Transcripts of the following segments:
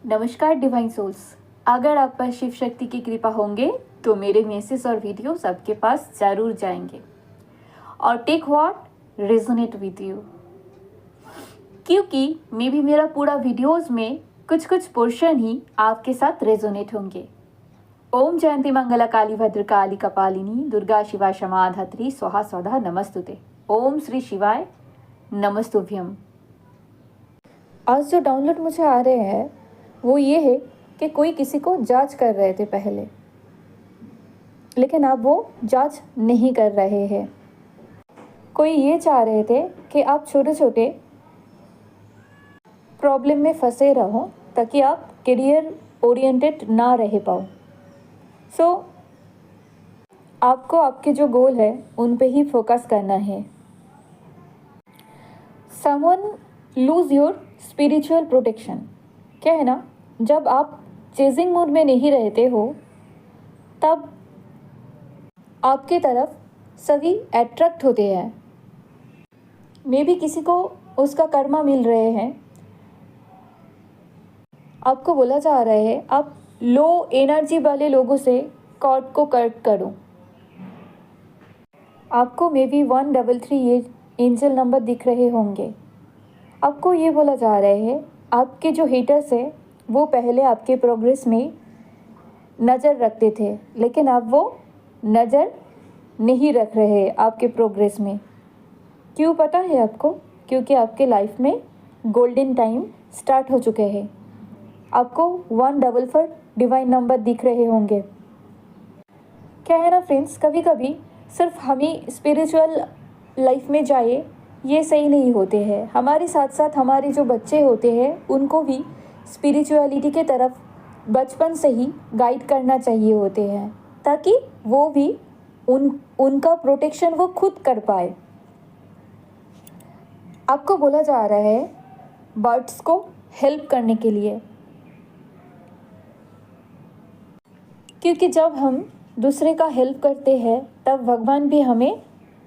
नमस्कार divine souls. अगर आप पर शिव शक्ति की कृपा होंगे तो मेरे मैसेज और वीडियो सबके पास जरूर जाएंगे और take what resonate with you, क्योंकि मे भी मेरा पूरा वीडियोस में कुछ कुछ पोर्शन ही आपके साथ रेजोनेट होंगे। ओम जयंती मंगला काली भद्र काली कपालिनी दुर्गा शिवा क्षमा धात्री स्वाहा स्वधा नमस्तुते। ओम श्री शिवाय नमस्तुभ्यम। आज जो डाउनलोड मुझे आ रहे हैं वो ये है कि कोई किसी को जांच कर रहे थे पहले, लेकिन अब वो जांच नहीं कर रहे हैं। कोई ये चाह रहे थे कि आप छोटे छोटे प्रॉब्लम में फंसे रहो ताकि आप करियर ओरिएंटेड ना रह पाओ। सो आपको आपके जो गोल है उन पे ही फोकस करना है। Someone lose your spiritual protection. क्या है ना, जब आप चेजिंग मूड में नहीं रहते हो तब आपके तरफ सभी अट्रैक्ट होते हैं। मे भी किसी को उसका कर्मा मिल रहे हैं। आपको बोला जा रहा है आप लो एनर्जी वाले लोगों से कॉर्ड को कट करो। आपको मे बी 133 ये एंजल नंबर दिख रहे होंगे। आपको ये बोला जा रहा है आपके जो हेटर्स है वो पहले आपके प्रोग्रेस में नज़र रखते थे, लेकिन अब वो नज़र नहीं रख रहे आपके प्रोग्रेस में। क्यों पता है आपको? क्योंकि आपके लाइफ में गोल्डन टाइम स्टार्ट हो चुके हैं। आपको 144 डिवाइन नंबर दिख रहे होंगे। क्या है ना फ्रेंड्स, कभी कभी सिर्फ हम ही स्पिरिचुअल लाइफ में जाए ये सही नहीं होते हैं। हमारे साथ साथ हमारे जो बच्चे होते हैं उनको भी स्पिरिचुअलिटी के तरफ बचपन से ही गाइड करना चाहिए होते हैं, ताकि वो भी उनका प्रोटेक्शन वो खुद कर पाए। आपको बोला जा रहा है बर्ड्स को हेल्प करने के लिए, क्योंकि जब हम दूसरे का हेल्प करते हैं तब भगवान भी हमें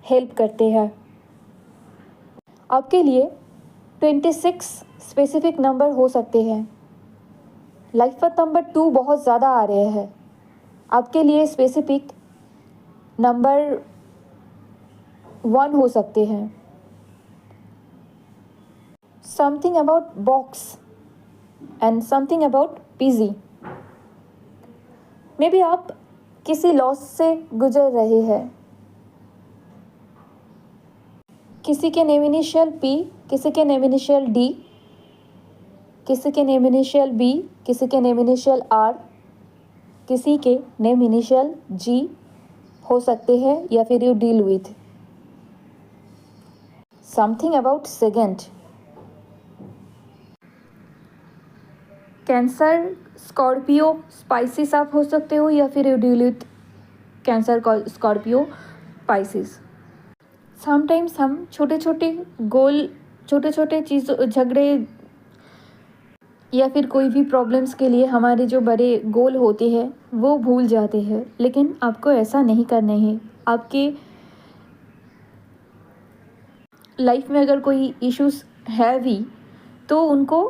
हेल्प करते हैं। आपके लिए 26 स्पेसिफिक नंबर हो सकते हैं। लाइफ पाथ नंबर 2 बहुत ज़्यादा आ रहे हैं। आपके लिए स्पेसिफिक नंबर 1 हो सकते हैं। Something about box and something about PG. May be आप किसी लॉस से गुजर रहे हैं। किसी के नेम इनिशियल P, किसी के नेम इनिशियल D, किसी के नेम इनिशियल B, किसी के नेम इनिशियल R, किसी के नेम इनिशियल G हो सकते हैं, या फिर you deal with something about second. Cancer, Scorpio, Pisces आप हो सकते हो, या फिर you deal with Cancer, Scorpio, Pisces. Sometimes हम छोटे छोटे गोल, छोटे छोटे चीज़, झगड़े या फिर कोई भी प्रॉब्लम्स के लिए हमारे जो बड़े गोल होते हैं वो भूल जाते हैं, लेकिन आपको ऐसा नहीं करना है। आपके लाइफ में अगर कोई इश्यूज है भी तो उनको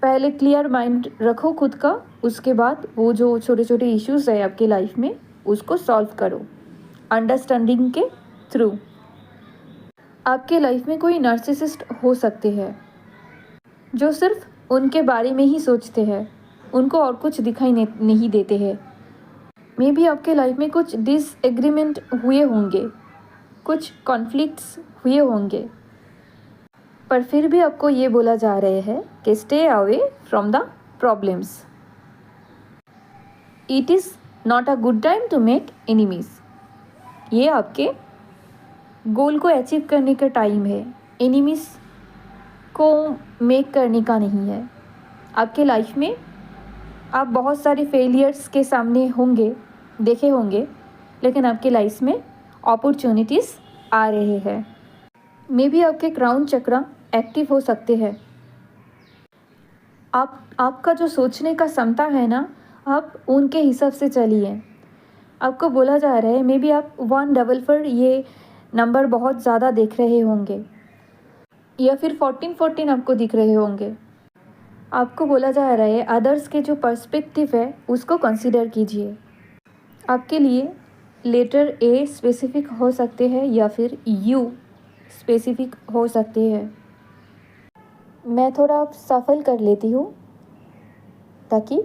पहले क्लियर माइंड रखो खुद का, उसके बाद वो जो छोटे छोटे इश्यूज है आपके लाइफ में उसको सॉल्व करो अंडरस्टैंडिंग के थ्रू। आपके लाइफ में कोई नार्सिसिस्ट हो सकते हैं जो सिर्फ उनके बारे में ही सोचते हैं, उनको और कुछ दिखाई नहीं देते हैं। मे भी आपके लाइफ में कुछ डिसएग्रीमेंट हुए होंगे, कुछ कॉन्फ्लिक्ट्स हुए होंगे, पर फिर भी आपको ये बोला जा रहे हैं कि stay away from the problems. It is not a good time to make enemies. ये आपके गोल को अचीव करने का टाइम है, एनिमीज को मेक करने का नहीं है। आपके लाइफ में आप बहुत सारे फेलियर्स के सामने होंगे, देखे होंगे, लेकिन आपके लाइफ में अपॉर्चुनिटीज़ आ रहे हैं। मे बी आपके क्राउन चक्र एक्टिव हो सकते हैं। आपका जो सोचने का क्षमता है ना, आप उनके हिसाब से चलिए। आपको बोला जा रहा है मे बी आप 144 ये नंबर बहुत ज़्यादा देख रहे होंगे, या फिर 14 आपको दिख रहे होंगे। आपको बोला जा रहा है अदर्स के जो पर्सपेक्टिव है उसको कंसीडर कीजिए। आपके लिए लेटर ए स्पेसिफिक हो सकते हैं या फिर यू स्पेसिफिक हो सकते हैं। मैं थोड़ा सफल कर लेती हूँ ताकि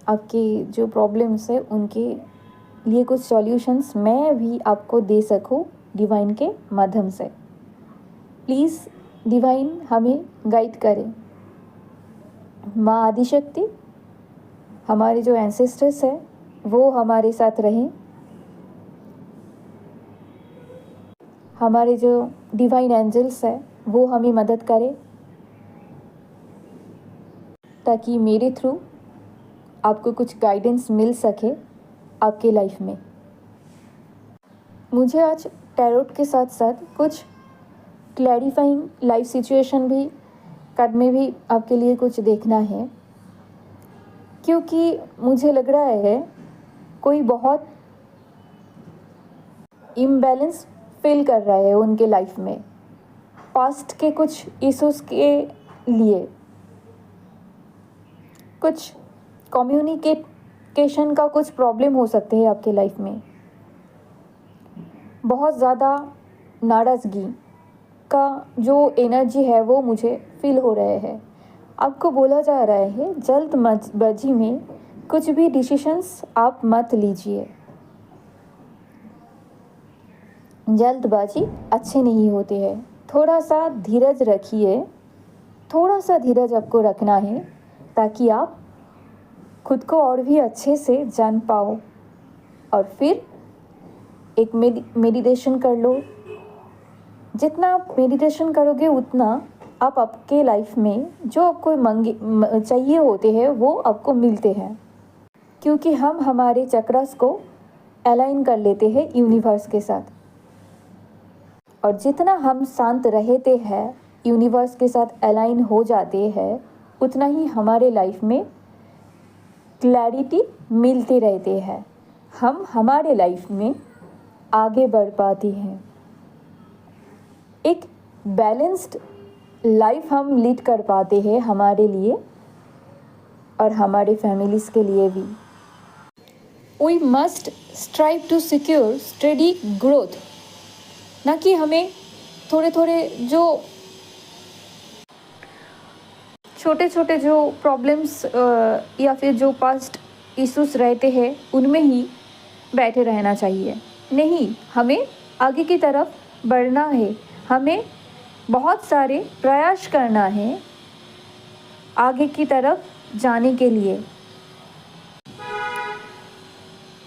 आपके जो प्रॉब्लम्स है उनके लिए कुछ सॉल्यूशंस मैं भी आपको दे सकूँ डिवाइन के माध्यम से। प्लीज़ डिवाइन हमें गाइड करें। माँ आदिशक्ति, हमारे जो एंसेस्टर्स हैं वो हमारे साथ रहें। हमारे जो डिवाइन एंजल्स हैं वो हमें मदद करें ताकि मेरे थ्रू आपको कुछ गाइडेंस मिल सके आपके लाइफ में। मुझे आज टैरोट के साथ साथ कुछ क्लैरिफाइंग लाइफ सिचुएशन भी कार्ड में भी आपके लिए कुछ देखना है, क्योंकि मुझे लग रहा है कोई बहुत इम्बैलेंस फील कर रहा है उनके लाइफ में। पास्ट के कुछ इश्यूज के लिए कुछ कम्युनिकेशन का कुछ प्रॉब्लम हो सकते हैं आपके लाइफ में। बहुत ज़्यादा नाराज़गी का जो एनर्जी है वो मुझे फील हो रहा है। आपको बोला जा रहा है जल्दबाजी में कुछ भी डिसीशंस आप मत लीजिए। जल्दबाजी अच्छे नहीं होते हैं। थोड़ा सा धीरज रखिए। थोड़ा सा धीरज आपको रखना है ताकि आप खुद को और भी अच्छे से जान पाओ। और फिर एक मेडिटेशन कर लो। जितना आप मेडिटेशन करोगे उतना आप आपके लाइफ में जो आपको चाहिए होते हैं वो आपको मिलते हैं, क्योंकि हम हमारे चक्रास को अलाइन कर लेते हैं यूनिवर्स के साथ। और जितना हम शांत रहते हैं, यूनिवर्स के साथ अलाइन हो जाते हैं, उतना ही हमारे लाइफ में क्लैरिटी मिलते रहते हैं। हम हमारे लाइफ में आगे बढ़ पाते हैं। एक बैलेंस्ड लाइफ हम लीड कर पाते हैं हमारे लिए और हमारे फैमिलीज़ के लिए भी। We must strive to secure study growth, ना कि हमें थोड़े थोड़े जो छोटे छोटे जो प्रॉब्लम्स या फिर जो पास्ट इश्यूज रहते हैं उनमें ही बैठे रहना चाहिए। नहीं, हमें आगे की तरफ बढ़ना है। हमें बहुत सारे प्रयास करना है आगे की तरफ जाने के लिए।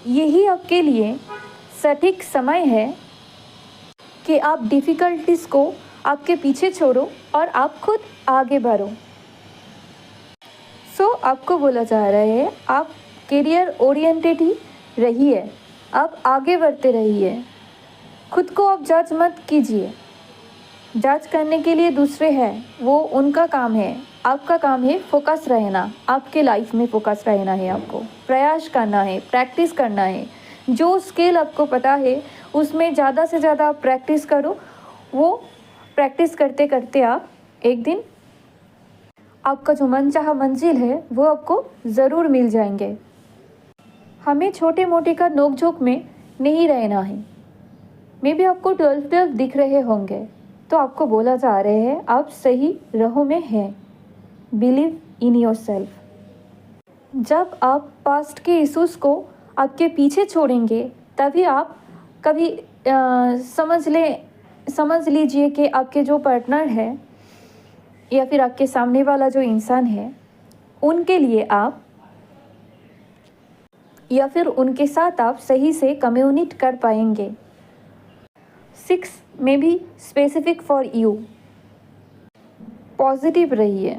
यही आपके लिए सटीक समय है कि आप डिफ़िकल्टीज़ को आपके पीछे छोड़ो और आप खुद आगे बढ़ो। आपको बोला जा रहा है आप करियर ओरिएंटेड ही रहिए, आप आगे बढ़ते रहिए। खुद को आप जज मत कीजिए। जज करने के लिए दूसरे हैं, वो उनका काम है। आपका काम है फोकस रहना। आपके लाइफ में फोकस रहना है। आपको प्रयास करना है, प्रैक्टिस करना है। जो स्किल आपको पता है उसमें ज़्यादा से ज़्यादा आप प्रैक्टिस करो। वो प्रैक्टिस करते करते आप एक दिन आपका जो मनचाहा मंजिल है वो आपको ज़रूर मिल जाएंगे। हमें छोटे मोटे का नोक झोंक में नहीं रहना है। मे बी आपको 12 दिख रहे होंगे, तो आपको बोला जा रहे हैं आप सही राहों में हैं। Believe in your self. जब आप पास्ट के इश्यूज़ को आपके पीछे छोड़ेंगे तभी आप कभी समझ लीजिए कि आपके जो पार्टनर है या फिर आपके सामने वाला जो इंसान है उनके लिए आप या फिर उनके साथ आप सही से कम्युनिकेट कर पाएंगे। 6 में भी स्पेसिफिक फॉर यू। पॉजिटिव रहिए।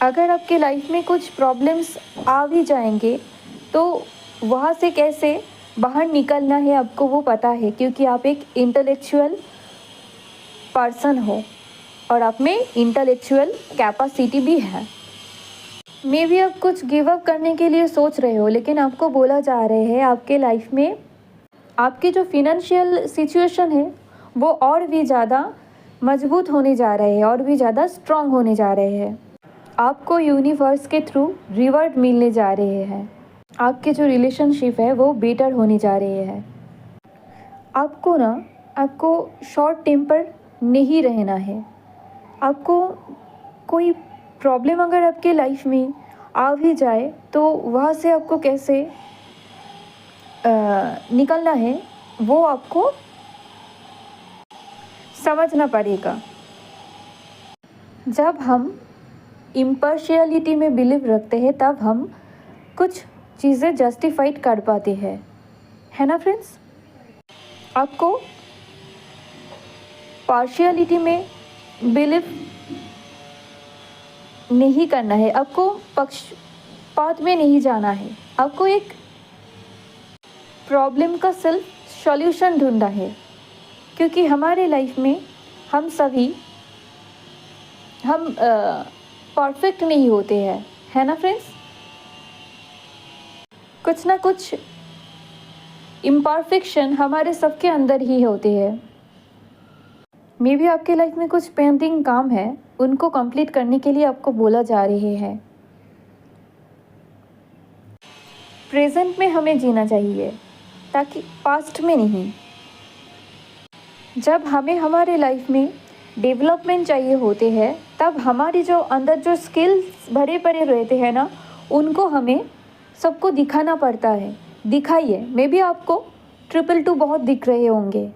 अगर आपके लाइफ में कुछ प्रॉब्लम्स आ भी जाएंगे तो वहाँ से कैसे बाहर निकलना है आपको वो पता है, क्योंकि आप एक इंटेलेक्चुअल पर्सन हो और आप में इंटेलेक्चुअल कैपेसिटी भी है। मे भी आप कुछ गिव अप करने के लिए सोच रहे हो, लेकिन आपको बोला जा रहे हैं आपके लाइफ में आपके जो फिनेंशियल सिचुएशन है वो और भी ज़्यादा मजबूत होने जा रहे हैं और भी ज़्यादा स्ट्रॉन्ग होने जा रहे हैं। आपको यूनिवर्स के थ्रू रिवॉर्ड मिलने जा रहे हैं। आपके जो रिलेशनशिप है वो बेटर होने जा रहे हैं। आपको शॉर्ट टेम्पर नहीं रहना है। आपको कोई प्रॉब्लम अगर आपके लाइफ में आ भी जाए तो वहाँ से आपको कैसे निकलना है वो आपको समझना पड़ेगा। जब हम इम्पार्शियलिटी में बिलीव रखते हैं तब हम कुछ चीज़ें जस्टिफाइड कर पाते हैं, है ना फ्रेंड्स। आपको पार्शियलिटी में बिलीव नहीं करना है, आपको पक्षपात में नहीं जाना है। आपको एक प्रॉब्लम का सेल्फ सॉल्यूशन ढूंढना है, क्योंकि हमारे लाइफ में हम सभी परफेक्ट नहीं होते हैं, है ना फ्रेंड्स। कुछ ना कुछ इम्परफेक्शन हमारे सबके अंदर ही होते हैं। मे बी आपके लाइफ में कुछ पेंडिंग काम है, उनको कंप्लीट करने के लिए आपको बोला जा रहे हैं। प्रेजेंट में हमें जीना चाहिए, ताकि पास्ट में नहीं। जब हमें हमारे लाइफ में डेवलपमेंट चाहिए होते हैं तब हमारी जो अंदर जो स्किल्स भरे पड़े रहते हैं ना, उनको हमें सबको दिखाना पड़ता है। दिखाइए। मे बी आपको 222 बहुत दिख रहे होंगे।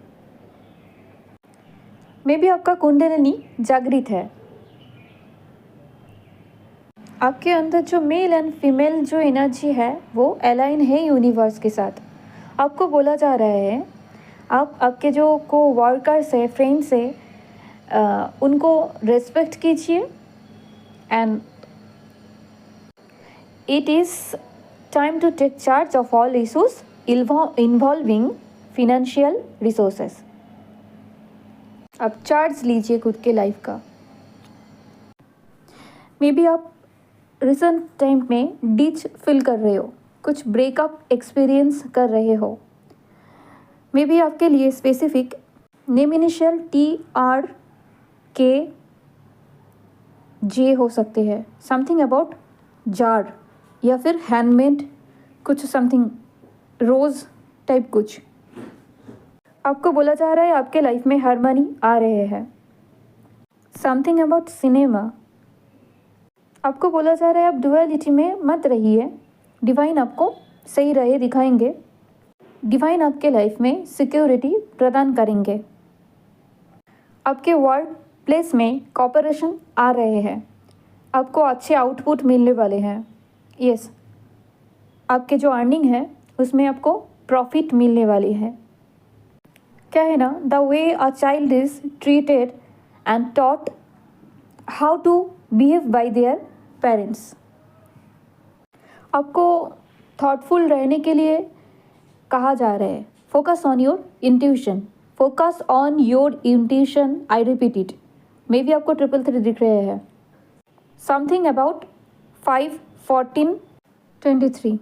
मे बी आपका कुंडलिनी जागृत है। आपके अंदर जो मेल एंड फीमेल जो एनर्जी है वो अलाइन है यूनिवर्स के साथ। आपको बोला जा रहा है आप आपके जो को वर्कर्स है, फ्रेंड्स है, उनको रेस्पेक्ट कीजिए and it is time to take charge of all issues involving financial resources. आप चार्ज लीजिए खुद के लाइफ का। मे बी आप रिसेंट टाइम में डिच फील कर रहे हो, कुछ ब्रेकअप एक्सपीरियंस कर रहे हो। मे बी आपके लिए स्पेसिफिक नेम इनिशियल TRKJ हो सकते हैं। समथिंग अबाउट जार या फिर हैंडमेड कुछ, समथिंग रोज़ टाइप कुछ। आपको बोला जा रहा है आपके लाइफ में हार्मनी आ रहे हैं। Something about cinema. आपको बोला जा रहा है आप डुअलिटी में मत रहिए, डिवाइन आपको सही रहे दिखाएंगे। डिवाइन आपके लाइफ में सिक्योरिटी प्रदान करेंगे। आपके वर्क प्लेस में कॉपरेशन आ रहे हैं। आपको अच्छे आउटपुट मिलने वाले हैं। यस, आपके जो अर्निंग है उसमें आपको प्रॉफिट मिलने वाली है। क्या है ना, the way a child is treated and taught how to behave by their parents. आपको थॉटफुल रहने के लिए कहा जा रहा है। Focus on your intuition, focus on your intuition. I repeat it. Maybe आपको 333 दिख रहे हैं। Something about 5, 14, 23।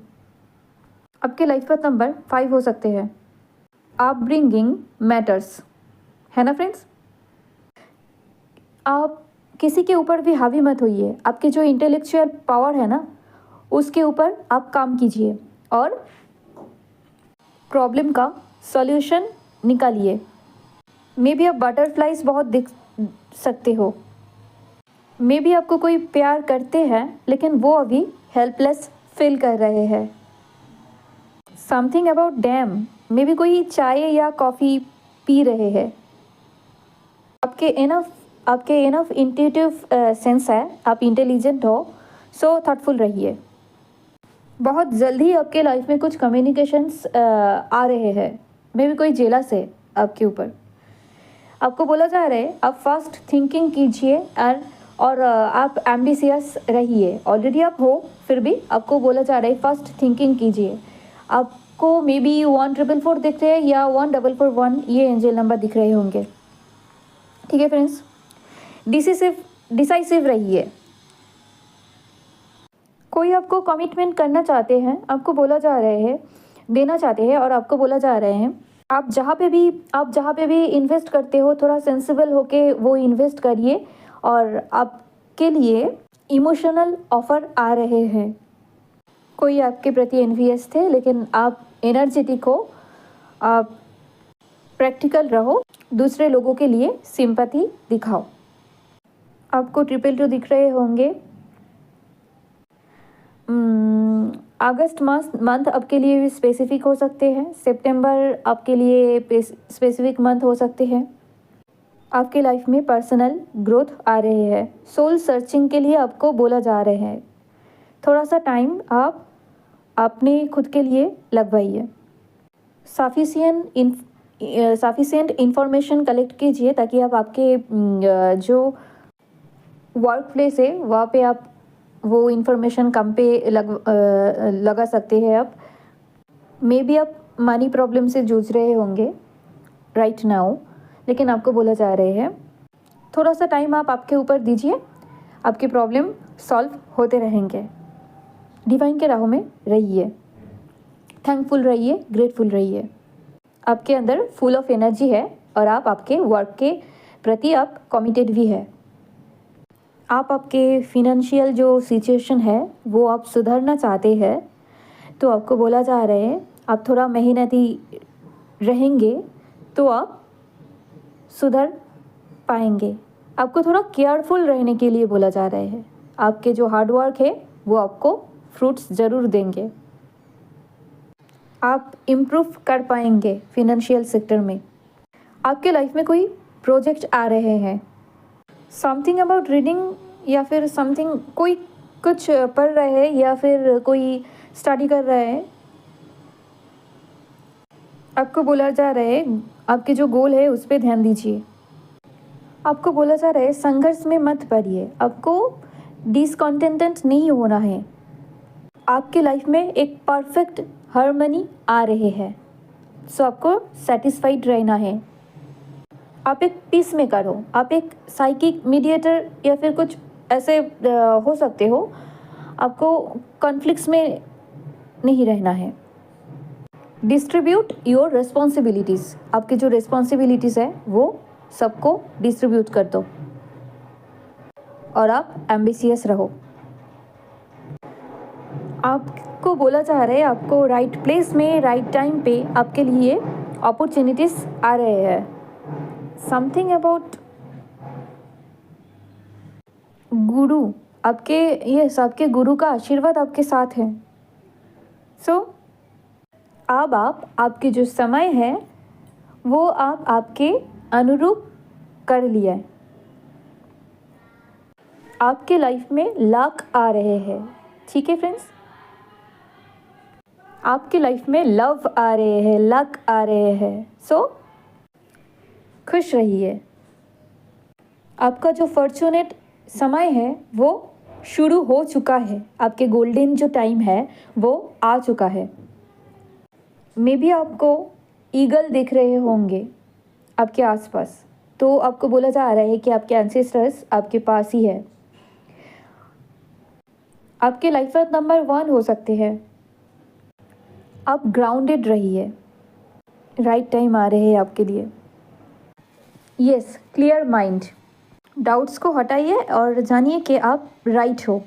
आपके लाइफ का नंबर 5 हो सकते हैं। अपब्रिंगिंग मैटर्स, है ना फ्रेंड्स। आप किसी के ऊपर भी हावी मत होइए। आपके जो इंटेलेक्चुअल पावर है ना, उसके ऊपर आप काम कीजिए और प्रॉब्लम का सॉल्यूशन निकालिए। मे बी आप बटरफ्लाइज बहुत दिख सकते हो। मे बी आपको कोई प्यार करते हैं लेकिन वो अभी हेल्पलेस फील कर रहे हैं। Something about dam. May be कोई चाय या कॉफ़ी पी रहे हैं। आपके इनफ इंट्यूटिव सेंस है, आप इंटेलिजेंट हो, सो थॉटफुल रहिए। बहुत जल्दी आपके लाइफ में कुछ कम्युनिकेशंस आ रहे हैं। मे बी कोई जेलस है आपके ऊपर। आपको बोला जा रहा है आप फास्ट थिंकिंग कीजिए और आप एम्बिशियस रहिए। ऑलरेडी आप हो, फिर भी आपको बोला जा रहा है फास्ट थिंकिंग कीजिए। आपको मे बी 1444 दिख रहे हैं या 1441 ये एंजल नंबर दिख रहे होंगे। ठीक है फ्रेंड्स, डिसाइसिव रहिए। कोई आपको कमिटमेंट करना चाहते हैं, आपको बोला जा रहे हैं, देना चाहते हैं, और आपको बोला जा रहे हैं आप जहाँ पे भी इन्वेस्ट करते हो थोड़ा सेंसिबल होके वो इन्वेस्ट करिए। और आपके लिए इमोशनल ऑफर आ रहे हैं। कोई आपके प्रति एनवियस थे, लेकिन आप एनर्जेटिक हो, आप प्रैक्टिकल रहो, दूसरे लोगों के लिए सिंपैथी दिखाओ। आपको 222 दिख रहे होंगे। अगस्त मंथ आपके लिए भी स्पेसिफिक हो सकते हैं। सितंबर आपके लिए स्पेसिफिक मंथ हो सकते हैं। आपके लाइफ में पर्सनल ग्रोथ आ रहे हैं। सोल सर्चिंग के लिए आपको बोला जा रहे हैं। थोड़ा सा टाइम आप अपने खुद के लिए लगवाइए। सफिशिएंट इंफॉर्मेशन कलेक्ट कीजिए ताकि आप आपके जो वर्क प्लेस है वहाँ पे आप वो इन्फॉर्मेशन कम पे लगा सकते हैं। आप मे बी आप मनी प्रॉब्लम से जूझ रहे होंगे राइट नाउ, लेकिन आपको बोला जा रहे हैं थोड़ा सा टाइम आप आपके ऊपर दीजिए, आपके प्रॉब्लम सॉल्व होते रहेंगे। डिवाइन के राहों में रहिए, थैंकफुल रहिए, ग्रेटफुल रहिए। आपके अंदर फुल ऑफ एनर्जी है और आप आपके वर्क के प्रति आप कमिटेड भी है। आप आपके फिनेंशियल जो सिचुएशन है वो आप सुधारना चाहते हैं, तो आपको बोला जा रहा है आप थोड़ा मेहनती रहेंगे तो आप सुधर पाएंगे। आपको थोड़ा केयरफुल रहने के लिए बोला जा रहा है। आपके जो हार्ड वर्क है वो आपको फ्रूट्स ज़रूर देंगे। आप इम्प्रूव कर पाएंगे फिनेंशियल सेक्टर में। आपके लाइफ में कोई प्रोजेक्ट आ रहे हैं, समथिंग अबाउट रीडिंग या फिर समथिंग, कोई कुछ पढ़ रहे हैं या फिर कोई स्टडी कर रहे हैं। आपको बोला जा रहा है आपके जो गोल है उस पर ध्यान दीजिए। आपको बोला जा रहा है संघर्ष में मत पड़िए, आपको डिसकंटेंटेड नहीं होना है। आपके लाइफ में एक परफेक्ट हार्मनी आ रहे हैं, सो आपको सेटिस्फाइड रहना है। आप एक पीस मेकर हो, आप एक साइकिक मीडिएटर या फिर कुछ ऐसे हो सकते हो। आपको कॉन्फ्लिक्ट्स में नहीं रहना है। डिस्ट्रीब्यूट योर रिस्पॉन्सिबिलिटीज़, आपकी जो रिस्पॉन्सिबिलिटीज़ है वो सबको डिस्ट्रीब्यूट कर दो और आप एम्बिशियस रहो। आपको बोला जा रहा है आपको राइट प्लेस में राइट टाइम पे आपके लिए अपॉर्चुनिटीज़ आ रहे हैं। समथिंग अबाउट गुरु, आपके गुरु का आशीर्वाद आपके साथ है। सो अब आप आपके जो समय है वो आप आपके अनुरूप कर लिया है। आपके लाइफ में लक आ रहे हैं, ठीक है फ्रेंड्स। आपके लाइफ में लव आ रहे हैं, लक आ रहे हैं। सो खुश रहिए। आपका जो फॉर्चुनेट समय है वो शुरू हो चुका है। आपके गोल्डन जो टाइम है वो आ चुका है। मे बी आपको ईगल दिख रहे होंगे आपके आसपास, तो आपको बोला जा रहा है कि आपके एंसेस्टर्स आपके पास ही है। आपके लाइफ में नंबर 1 हो सकते हैं। आप ग्राउंडेड रहिए, राइट टाइम आ रहे हैं आपके लिए। Yes, clear mind. डाउट्स को हटाइए और जानिए कि आप राइट हो।